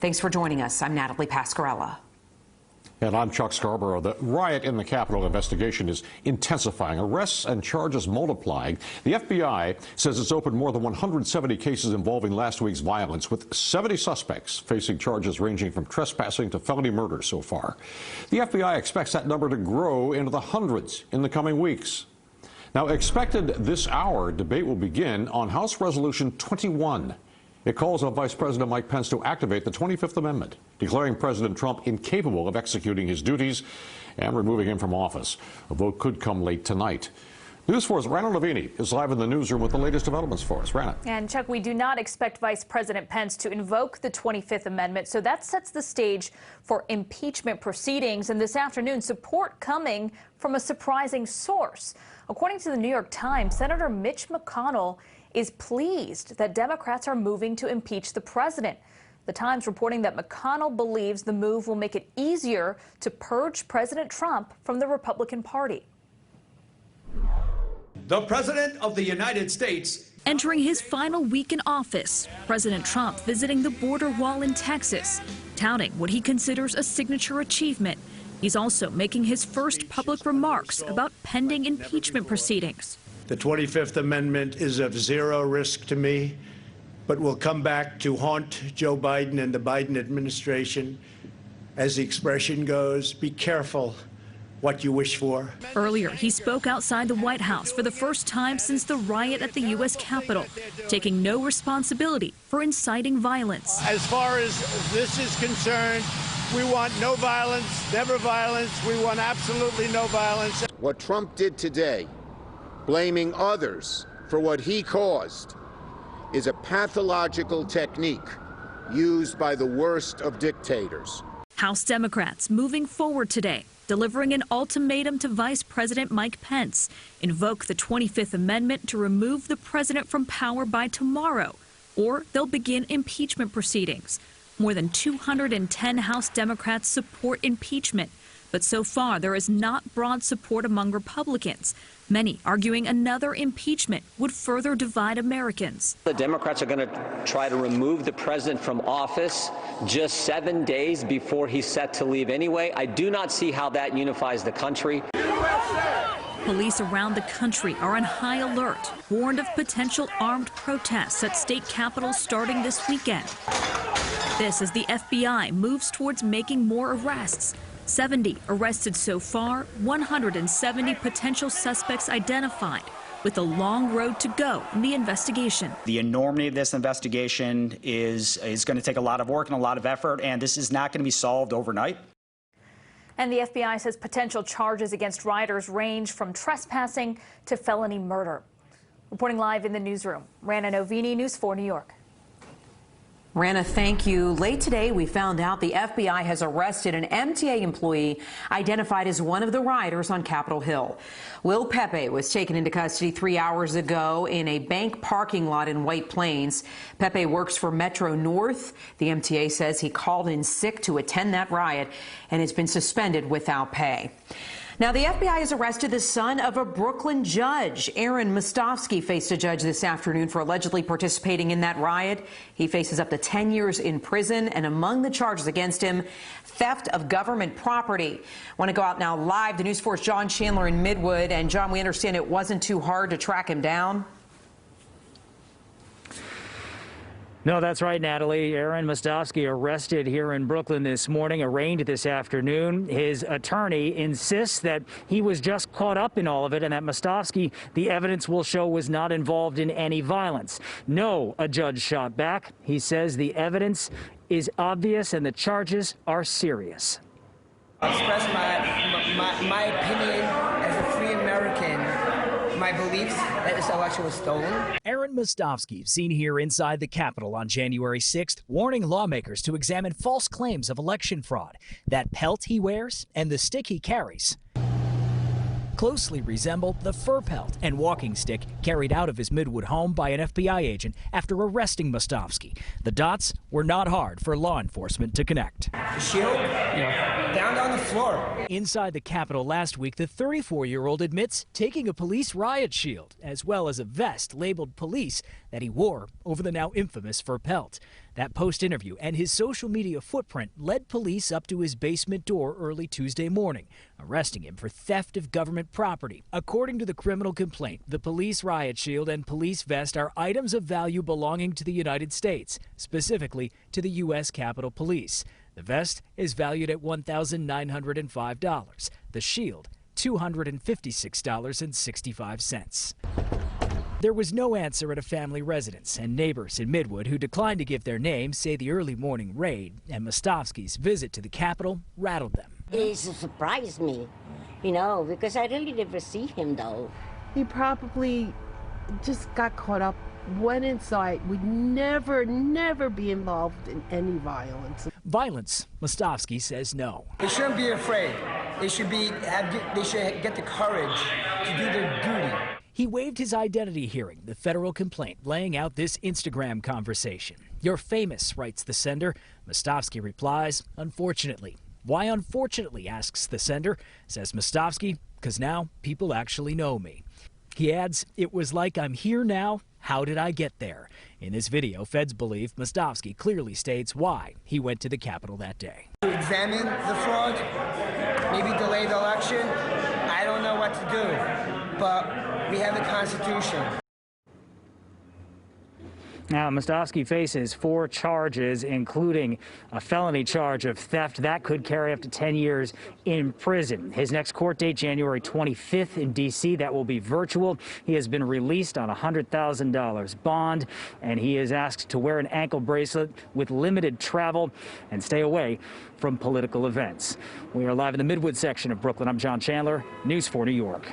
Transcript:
Thanks for joining us. I'm Natalie Pascarella. And I'm Chuck Scarborough. The riot in the Capitol investigation is intensifying. Arrests and charges multiplying. The FBI says it's opened more than 170 cases involving last week's violence, with 70 suspects facing charges ranging from trespassing to felony murder so far. The FBI expects that number to grow into the hundreds in the coming weeks. Now, expected this hour, debate will begin on House Resolution 21. It calls on Vice President Mike Pence to activate the 25th Amendment, declaring President Trump incapable of executing his duties and removing him from office. A vote could come late tonight. News 4's Rana Novini is live in the newsroom with the latest developments for us. Rana. And Chuck, we do not expect Vice President Pence to invoke the 25th Amendment, so that sets the stage for impeachment proceedings. And this afternoon, support coming from a surprising source. According to the New York Times, Senator Mitch McConnell is pleased that Democrats are moving to impeach the president. The Times reporting that McConnell believes the move will make it easier to purge President Trump from the Republican Party. The President of the United States. Entering his final week in office, President Trump visiting the border wall in Texas, touting what he considers a signature achievement. He's also making his first public remarks about pending impeachment proceedings. The 25th Amendment is of zero risk to me, but will come back to haunt Joe Biden and the Biden administration. As the expression goes, be careful what you wish for. Earlier, he spoke outside the White House for the first time since the riot at the U.S. Capitol, taking no responsibility for inciting violence. As far as this is concerned, we want no violence, never violence. We want absolutely no violence. What Trump did today, blaming others for what he caused, is a pathological technique used by the worst of dictators. House Democrats moving forward today, delivering an ultimatum to Vice President Mike Pence. Invoke the 25th Amendment to remove the president from power by tomorrow, or they'll begin impeachment proceedings. More than 210 House Democrats support impeachment, but so far there is not broad support among Republicans. Many arguing another impeachment would further divide Americans. The Democrats are going to try to remove the president from office just 7 days before he's set to leave anyway. I do not see how that unifies the country. Police around the country are on high alert, warned of potential armed protests at state capitals starting this weekend. This as the FBI moves towards making more arrests. 70 arrested so far, 170 potential suspects identified, with a long road to go in the investigation. The enormity of this investigation is going to take a lot of work and a lot of effort, and this is not going to be solved overnight. And the FBI says potential charges against rioters range from trespassing to felony murder. Reporting live in the newsroom, Rana Novini, News 4 New York. Rana, thank you. Late today, we found out the FBI has arrested an MTA employee identified as one of the rioters on Capitol Hill. Will Pepe was taken into custody 3 hours ago in a bank parking lot in White Plains. Pepe works for Metro North. The MTA says he called in sick to attend that riot and has been suspended without pay. Now, the FBI has arrested the son of a Brooklyn judge. Aaron Mostofsky faced a judge this afternoon for allegedly participating in that riot. He faces up to 10 years in prison, and among the charges against him, theft of government property. Want to go out now live to News 4's John Chandler in Midwood. And John, we understand it wasn't too hard to track him down. No, that's right, Natalie. Aaron Mostofsky arrested here in Brooklyn this morning, arraigned this afternoon. His attorney insists that he was just caught up in all of it and that Mostofsky, the evidence will show, was not involved in any violence. No, a judge shot back. He says the evidence is obvious and the charges are serious. I express my opinion as a free American. My beliefs that this election was stolen. Aaron Mostofsky, seen here inside the Capitol on January 6th, warning lawmakers to examine false claims of election fraud. That pelt he wears and the stick he carries closely resemble the fur pelt and walking stick carried out of his Midwood home by an FBI agent after arresting Mostofsky. The dots were not hard for law enforcement to connect. The shield, down on the floor. Inside the Capitol last week, the 34-year-old admits taking a police riot shield, as well as a vest labeled police that he wore over the now infamous fur pelt. That post-interview and his social media footprint led police up to his basement door early Tuesday morning, arresting him for theft of government property. According to the criminal complaint, the police riot shield and police vest are items of value belonging to the United States, specifically to the U.S. Capitol Police. The vest is valued at $1,905. The shield, $256.65. There was no answer at a family residence, and neighbors in Midwood who declined to give their names say the early morning raid and Mostofsky's visit to the Capitol rattled them. It surprised me, because I really never see him, though. He probably just got caught up, went inside, would never be involved in any violence. Violence, Mostofsky says no. They shouldn't be afraid. They should get the courage to do their duty. He waived his identity hearing, the federal complaint, laying out this Instagram conversation. "You're famous," writes the sender. Mostofsky replies, "Unfortunately." Why unfortunately, asks the sender. Says Mostofsky, "Because now people actually know me." He adds, "It was like I'm here now. How did I get there?" In this video, feds believe Mostofsky clearly states why he went to the Capitol that day. To examine the fraud, maybe delay the election. I don't know what to do, but we have the Constitution. Now, Mostofsky faces 4 charges, including a felony charge of theft. That could carry up to 10 years in prison. His next court date, January 25th in D.C. That will be virtual. He has been released on a $100,000 bond, and he is asked to wear an ankle bracelet with limited travel and stay away from political events. We are live in the Midwood section of Brooklyn. I'm John Chandler, News 4 New York.